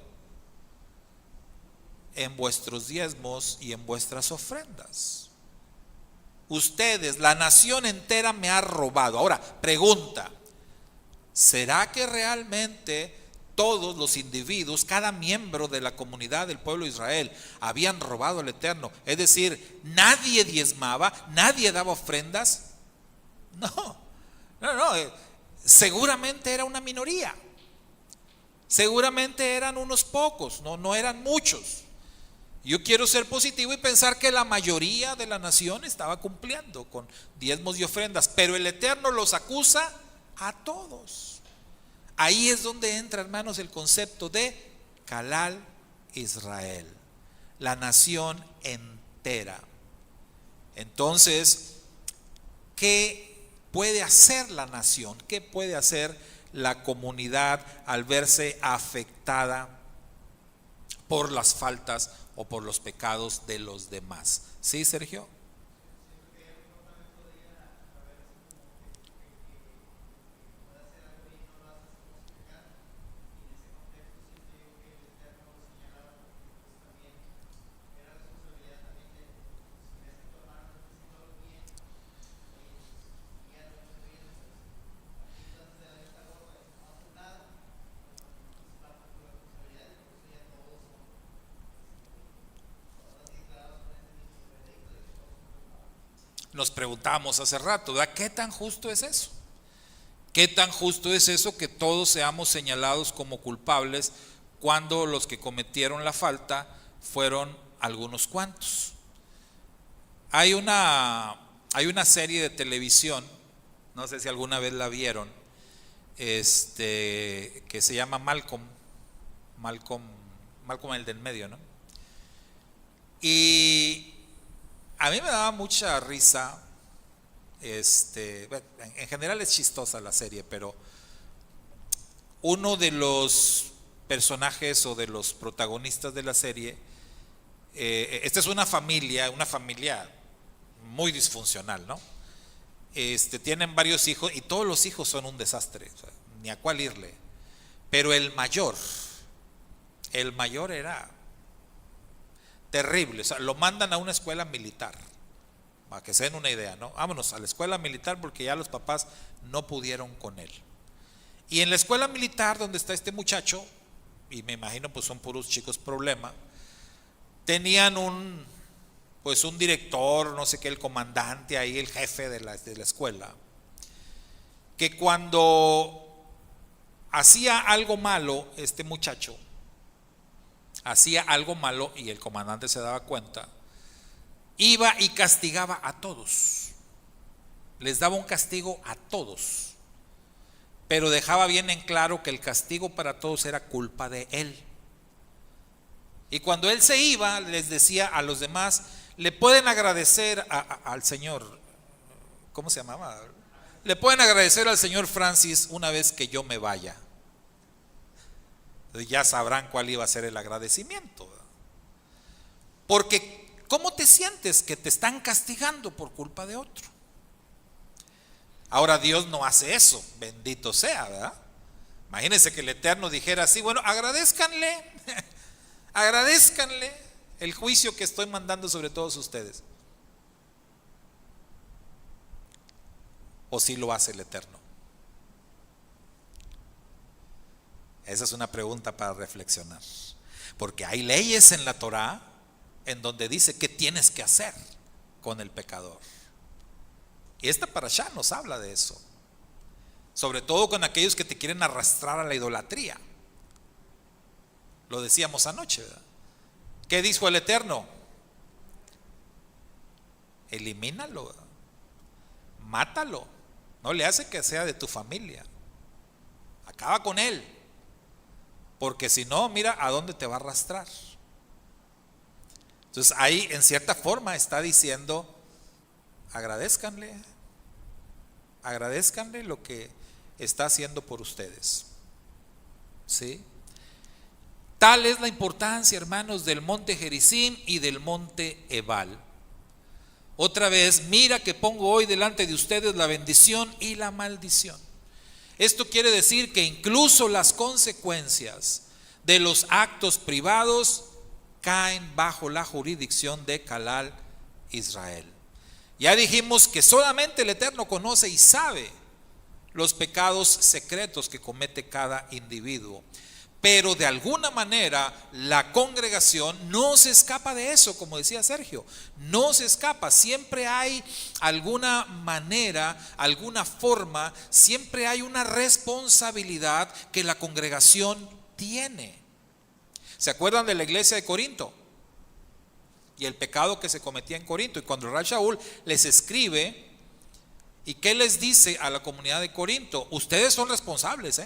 Speaker 1: En vuestros diezmos y en vuestras ofrendas. Ustedes, la nación entera me ha robado. Ahora, pregunta: ¿será que realmente todos los individuos, cada miembro de la comunidad del pueblo de Israel, habían robado al Eterno? Es decir, nadie diezmaba, nadie daba ofrendas. No. Seguramente era una minoría. Seguramente eran unos pocos, no eran muchos. Yo quiero ser positivo y pensar que la mayoría de la nación estaba cumpliendo con diezmos y ofrendas, pero el Eterno los acusa a todos. Ahí es donde entra, hermanos, el concepto de Calal Israel, la nación entera. Entonces, ¿qué puede hacer la nación? ¿Qué puede hacer la comunidad al verse afectada por las faltas o por los pecados de los demás? ¿Sí, Sergio? nos preguntábamos hace rato, ¿verdad? ¿Qué tan justo es eso? ¿Qué tan justo es eso que todos seamos señalados como culpables cuando los que cometieron la falta fueron algunos cuantos? Hay una serie de televisión, no sé si alguna vez la vieron, que se llama Malcolm el del medio, ¿no? Y a mí me daba mucha risa, en general es chistosa la serie, pero uno de los personajes o de los protagonistas de la serie, esta es una familia muy disfuncional, ¿no? Tienen varios hijos y todos los hijos son un desastre, o sea, ni a cuál irle. Pero el mayor era terrible, o sea, lo mandan a una escuela militar, para que se den una idea, ¿no? Vámonos a la escuela militar porque ya los papás no pudieron con él. Y en la escuela militar donde está este muchacho, y me imagino pues son puros chicos problema, tenían un director, no sé qué, el comandante ahí, el jefe de la escuela, que cuando hacía algo malo, este muchacho hacía algo malo y el comandante se daba cuenta, iba y castigaba a todos, les daba un castigo a todos, pero dejaba bien en claro que el castigo para todos era culpa de él. Y cuando él se iba, les decía a los demás, le pueden agradecer al señor, ¿cómo se llamaba? Le pueden agradecer al señor Francis una vez que yo me vaya. Entonces ya sabrán cuál iba a ser el agradecimiento. Porque ¿cómo te sientes que te están castigando por culpa de otro? Ahora Dios no hace eso, bendito sea, ¿verdad? Imagínense que el Eterno dijera así, bueno, agradézcanle el juicio que estoy mandando sobre todos ustedes. ¿O sí lo hace el Eterno? Esa es una pregunta para reflexionar, porque hay leyes en la Torá en donde dice qué tienes que hacer con el pecador. Y esta parashá nos habla de eso, sobre todo con aquellos que te quieren arrastrar a la idolatría. Lo decíamos anoche, ¿verdad? ¿Qué dijo el Eterno? Elimínalo, ¿verdad? Mátalo, no le hace que sea de tu familia, acaba con él, porque si no, mira a dónde te va a arrastrar. Entonces ahí en cierta forma está diciendo, agradézcanle lo que está haciendo por ustedes, ¿sí? Tal es la importancia, hermanos, del monte Gerizim y del monte Ebal. Otra vez, mira que pongo hoy delante de ustedes la bendición y la maldición. Esto quiere decir que incluso las consecuencias de los actos privados caen bajo la jurisdicción de Kalal Israel. Ya dijimos que solamente el Eterno conoce y sabe los pecados secretos que comete cada individuo. Pero de alguna manera la congregación no se escapa de eso, como decía Sergio, no se escapa, siempre hay alguna manera, alguna forma, siempre hay una responsabilidad que la congregación tiene. ¿Se acuerdan de la iglesia de Corinto? Y el pecado que se cometía en Corinto, y cuando Rav Shaul les escribe, ¿y qué les dice a la comunidad de Corinto? Ustedes son responsables,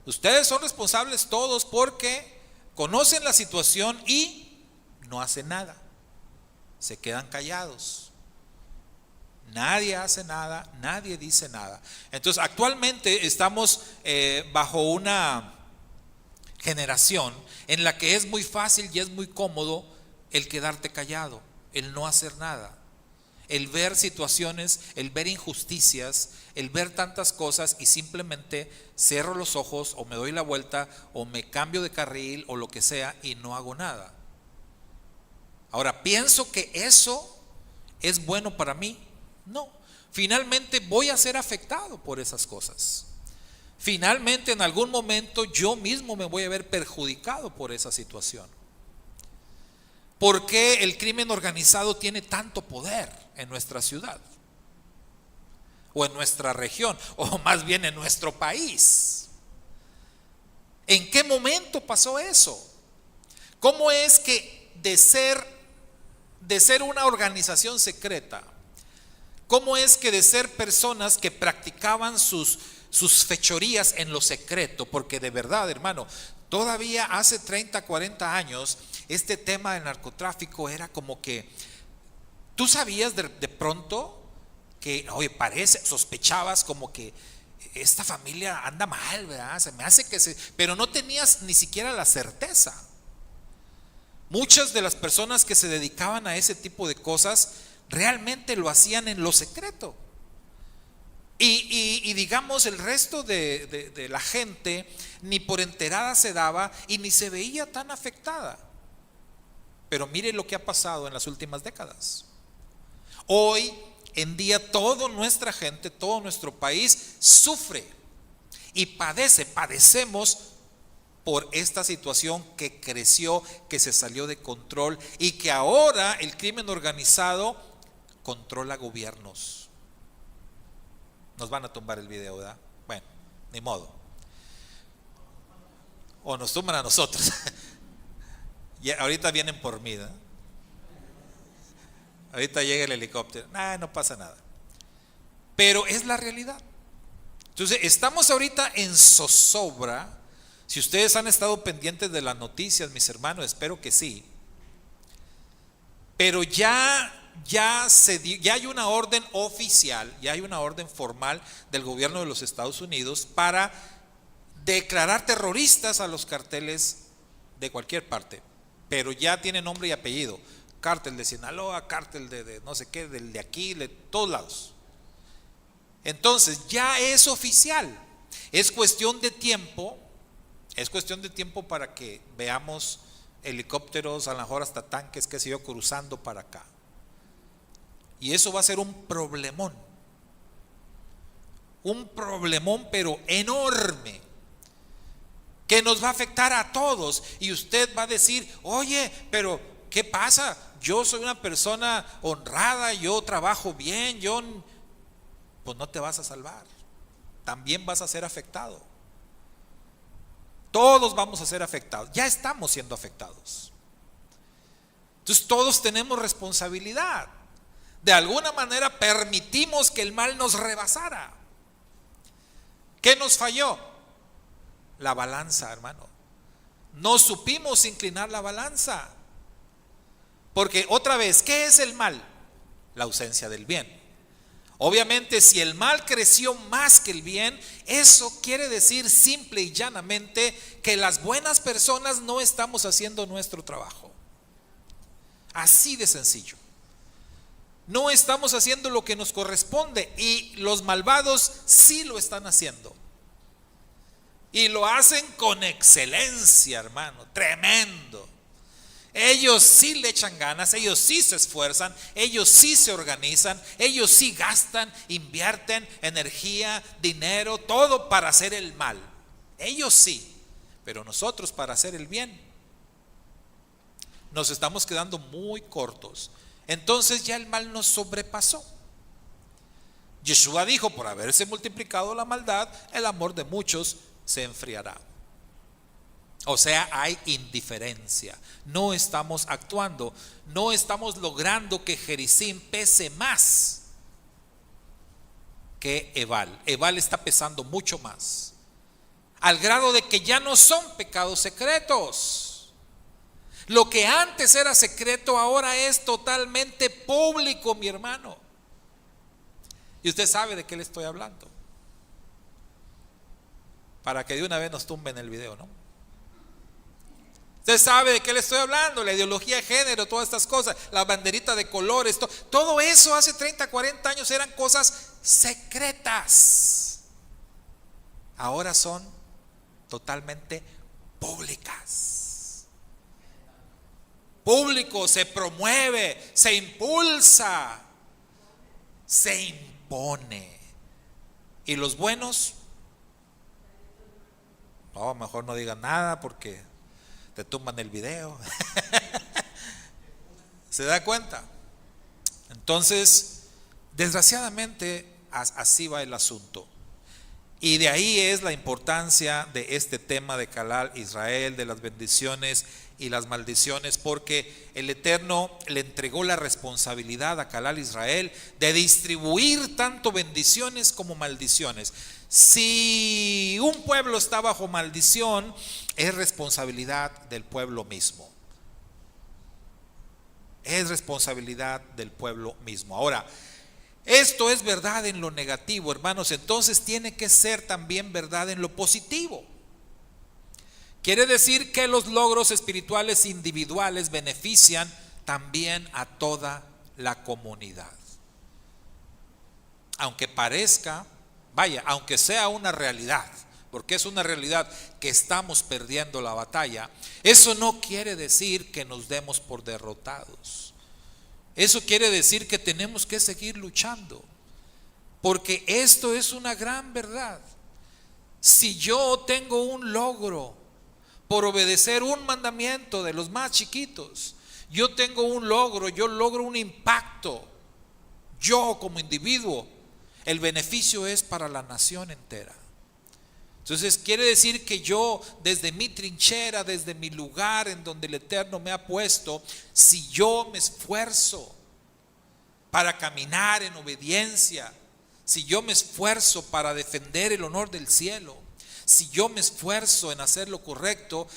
Speaker 1: ustedes son responsables todos porque conocen la situación y no hacen nada, se quedan callados, nadie hace nada, nadie dice nada. Entonces actualmente estamos bajo una generación en la que es muy fácil y es muy cómodo el quedarte callado, el no hacer nada, el ver situaciones, el ver injusticias, el ver tantas cosas y simplemente cierro los ojos o me doy la vuelta o me cambio de carril o lo que sea y no hago nada. Ahora, ¿pienso que eso es bueno para mí? No. Finalmente voy a ser afectado por esas cosas. Finalmente en algún momento yo mismo me voy a ver perjudicado por esa situación. ¿Por qué el crimen organizado tiene tanto poder en nuestra ciudad? O en nuestra región, o más bien en nuestro país. ¿En qué momento pasó eso? ¿Cómo es que de ser una organización secreta, cómo es que de ser personas que practicaban sus fechorías en lo secreto? Porque de verdad, hermano, todavía hace 30, 40 años, este tema del narcotráfico era como que tú sabías de pronto que, oye, sospechabas como que esta familia anda mal, ¿verdad? Se me hace pero no tenías ni siquiera la certeza. Muchas de las personas que se dedicaban a ese tipo de cosas realmente lo hacían en lo secreto. Y digamos, el resto de la gente ni por enterada se daba y ni se veía tan afectada. Pero mire lo que ha pasado en las últimas décadas. Hoy en día toda nuestra gente, todo nuestro país sufre y padecemos por esta situación que creció, que se salió de control y que ahora el crimen organizado controla gobiernos. Nos van a tumbar el video, ¿verdad? Bueno, ni modo. O nos tumban a nosotros. Y ahorita vienen por mí, ¿verdad? Ahorita llega el helicóptero. No pasa nada. Pero es la realidad. Entonces, estamos ahorita en zozobra. Si ustedes han estado pendientes de las noticias, mis hermanos, espero que sí. Pero ya hay una orden oficial, ya hay una orden formal del gobierno de los Estados Unidos para declarar terroristas a los carteles de cualquier parte. Pero ya tiene nombre y apellido. Cártel de Sinaloa, cártel de no sé qué, del de aquí, de todos lados. Entonces ya es oficial. Es cuestión de tiempo. Es cuestión de tiempo para que veamos helicópteros, a lo mejor hasta tanques, qué sé yo, cruzando para acá. Y eso va a ser un problemón. Un problemón, pero enorme, que nos va a afectar a todos. Y usted va a decir, oye, pero ¿qué pasa? Yo soy una persona honrada, yo trabajo bien, pues no te vas a salvar. También vas a ser afectado. Todos vamos a ser afectados. Ya estamos siendo afectados. Entonces todos tenemos responsabilidad. De alguna manera permitimos que el mal nos rebasara. ¿Qué nos falló? La balanza, hermano. No supimos inclinar la balanza. Porque otra vez, ¿qué es el mal? La ausencia del bien. Obviamente, si el mal creció más que el bien, eso quiere decir simple y llanamente que las buenas personas no estamos haciendo nuestro trabajo. Así de sencillo. No estamos haciendo lo que nos corresponde y los malvados sí lo están haciendo. Y lo hacen con excelencia, hermano, tremendo. Ellos sí le echan ganas, ellos sí se esfuerzan, ellos sí se organizan, ellos sí gastan, invierten energía, dinero, todo para hacer el mal. Ellos sí, pero nosotros para hacer el bien nos estamos quedando muy cortos. Entonces ya el mal nos sobrepasó. Yeshua dijo, por haberse multiplicado la maldad, el amor de muchos se enfriará. O sea, hay indiferencia. No estamos actuando, no estamos logrando que Gerizim pese más que Ebal. Ebal está pesando mucho más, al grado de que ya no son pecados secretos. Lo que antes era secreto ahora es totalmente público, mi hermano. Y usted sabe de qué le estoy hablando, para que de una vez nos tumben el video, ¿no? Usted sabe de qué le estoy hablando, la ideología de género, todas estas cosas, la banderita de colores, todo eso hace 30, 40 años eran cosas secretas. Ahora son totalmente públicas. Público, se promueve, se impulsa, se impone. Y los buenos, no, mejor no digan nada porque te tumban el video. ¿Se da cuenta? Entonces, desgraciadamente, así va el asunto. Y de ahí es la importancia de este tema de Calal Israel, de las bendiciones y las maldiciones, porque el Eterno le entregó la responsabilidad a Calal Israel de distribuir tanto bendiciones como maldiciones. Si un pueblo está bajo maldición, es responsabilidad del pueblo mismo. Es responsabilidad del pueblo mismo. Ahora, esto es verdad en lo negativo, hermanos, entonces tiene que ser también verdad en lo positivo. Quiere decir que los logros espirituales individuales benefician también a toda la comunidad. Aunque parezca, aunque sea una realidad, porque es una realidad que estamos perdiendo la batalla, eso no quiere decir que nos demos por derrotados. Eso quiere decir que tenemos que seguir luchando, porque esto es una gran verdad. Si yo tengo un logro por obedecer un mandamiento de los más chiquitos, yo tengo un logro, yo logro un impacto, yo como individuo, el beneficio es para la nación entera. Entonces quiere decir que yo desde mi trinchera, desde mi lugar en donde el Eterno me ha puesto, si yo me esfuerzo para caminar en obediencia, si yo me esfuerzo para defender el honor del cielo, si yo me esfuerzo en hacer lo correcto,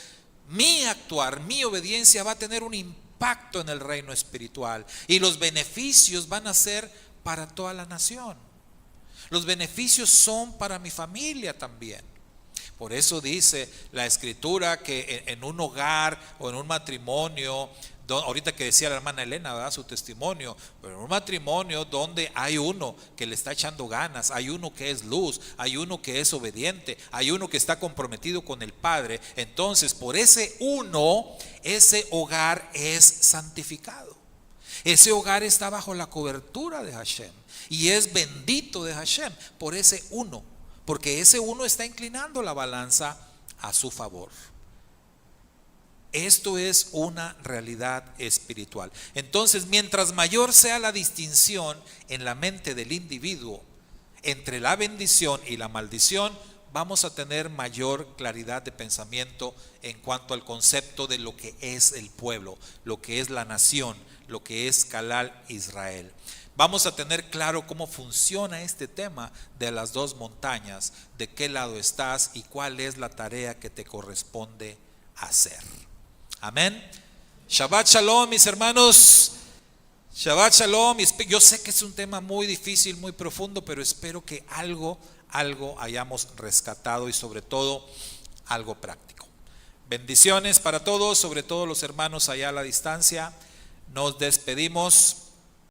Speaker 1: mi actuar, mi obediencia va a tener un impacto en el reino espiritual y los beneficios van a ser para toda la nación. Los beneficios son para mi familia también. Por eso dice la Escritura que en un hogar o en un matrimonio, ahorita que decía la hermana Elena, ¿verdad?, su testimonio, pero en un matrimonio donde hay uno que le está echando ganas, hay uno que es luz, hay uno que es obediente, hay uno que está comprometido con el Padre, entonces por ese uno, ese hogar es santificado. Ese hogar está bajo la cobertura de Hashem y es bendito de Hashem por ese uno, porque ese uno está inclinando la balanza a su favor. Esto es una realidad espiritual. Entonces, mientras mayor sea la distinción en la mente del individuo entre la bendición y la maldición, vamos a tener mayor claridad de pensamiento en cuanto al concepto de lo que es el pueblo, lo que es la nación, lo que es Calal Israel. Vamos a tener claro cómo funciona este tema de las dos montañas, de qué lado estás y cuál es la tarea que te corresponde hacer. Amén. Shabbat Shalom, mis hermanos. Shabbat Shalom. Yo sé que es un tema muy difícil, muy profundo, pero espero que algo hayamos rescatado y sobre todo algo práctico. Bendiciones para todos, sobre todo los hermanos allá a la distancia. Nos despedimos.